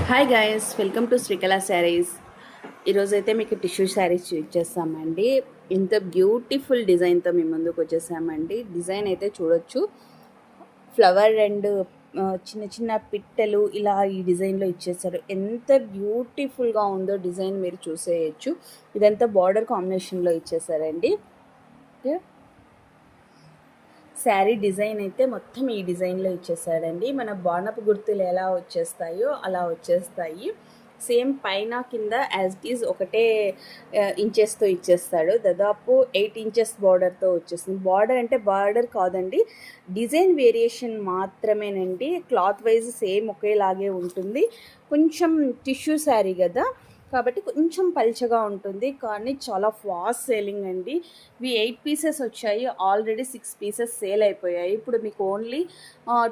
Hi guys, welcome to Srikala saris. ఈరోజైతే మీకు tissue saris ఇచ్చేస్తామండి. ఇంత బ్యూటిఫుల్ డిజైన్తో మీ ముందుకు వచ్చేసామండి. డిజైన్ అయితే చూడొచ్చు, ఫ్లవర్ అండ్ చిన్న చిన్న పిట్టలు ఇలా ఈ డిజైన్లో ఇచ్చేసారు. ఎంత బ్యూటిఫుల్గా ఉందో డిజైన్ మీరు చూసేయచ్చు. ఇదంతా బార్డర్ కాంబినేషన్లో ఇచ్చేసారండి. శారీ డిజైన్ అయితే మొత్తం ఈ డిజైన్లో ఇచ్చేసాడండి. మన బాణపు గుర్తులు ఎలా వచ్చేస్తాయో అలా వచ్చేస్తాయి. సేమ్ పైన కింద యాజ్ ఇట్ ఈజ్ ఒకటే ఇంచెస్తో ఇచ్చేస్తాడు. దాదాపు 8 ఇంచెస్ బార్డర్తో వచ్చేస్తుంది. బార్డర్ అంటే బార్డర్ కాదండి, డిజైన్ వేరియేషన్ మాత్రమేనండి. క్లాత్ వైజ్ సేమ్ ఒకేలాగే ఉంటుంది. కొంచెం టిష్యూ శారీ కదా కాబట్టి కొంచెం పల్చగా ఉంటుంది, కానీ చాలా ఫాస్ట్ సేలింగ్ అండి. ఇవి 8 పీసెస్ వచ్చాయి, ఆల్రెడీ 6 పీసెస్ సేల్ అయిపోయాయి. ఇప్పుడు మీకు ఓన్లీ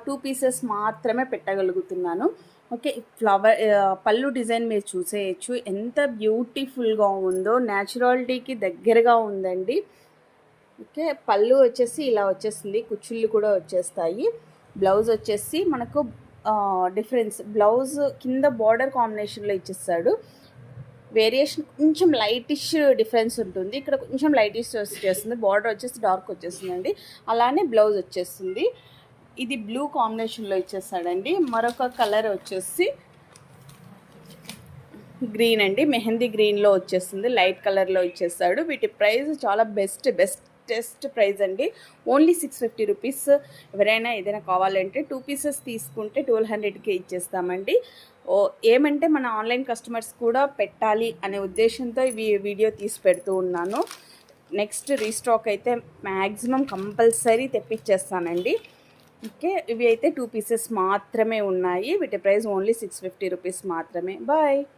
2 పీసెస్ మాత్రమే పెట్టగలుగుతున్నాను. ఓకే, ఫ్లవర్ పళ్ళు డిజైన్ మీరు చూసేయచ్చు, ఎంత బ్యూటిఫుల్గా ఉందో. న్యాచురాలిటీకి దగ్గరగా ఉందండి. ఓకే, పళ్ళు వచ్చేసి ఇలా వచ్చేసింది, కుచ్చుళ్ళు కూడా వచ్చేస్తాయి. బ్లౌజ్ వచ్చేసి మనకు డిఫరెన్స్, బ్లౌజ్ కింద బార్డర్ కాంబినేషన్లో ఇచ్చేస్తాడు. వేరియేషన్ కొంచెం లైటిష్ డిఫరెన్స్ ఉంటుంది. ఇక్కడ కొంచెం లైటిష్ వచ్చేస్తుంది, బార్డర్ వచ్చేసి డార్క్ వచ్చేస్తుందండి. అలానే బ్లౌజ్ వచ్చేస్తుంది. ఇది బ్లూ కాంబినేషన్లో ఇచ్చేస్తాడండి. మరొక కలర్ వచ్చేసి గ్రీన్ అండి, మెహందీ గ్రీన్లో వచ్చేస్తుంది, లైట్ కలర్లో ఇచ్చేస్తాడు. వీటి ప్రైస్ చాలా బెస్ట్ ప్రైస్ అండి. Only 650 rupees. ఎవరైనా ఏదైనా కావాలంటే 2 పీసెస్ తీసుకుంటే 1200కి ఇచ్చేస్తామండి. ఏమంటే మన ఆన్లైన్ కస్టమర్స్ కూడా పెట్టాలి అనే ఉద్దేశంతో ఇవి వీడియో తీసి పెడుతూ ఉన్నాను. నెక్స్ట్ రీస్టాక్ అయితే మ్యాక్సిమం కంపల్సరీ తెప్పించేస్తానండి. ఓకే, ఇవి అయితే 2 పీసెస్ మాత్రమే ఉన్నాయి. వీటి ప్రైస్ ఓన్లీ 650 రూపీస్ మాత్రమే. బాయ్.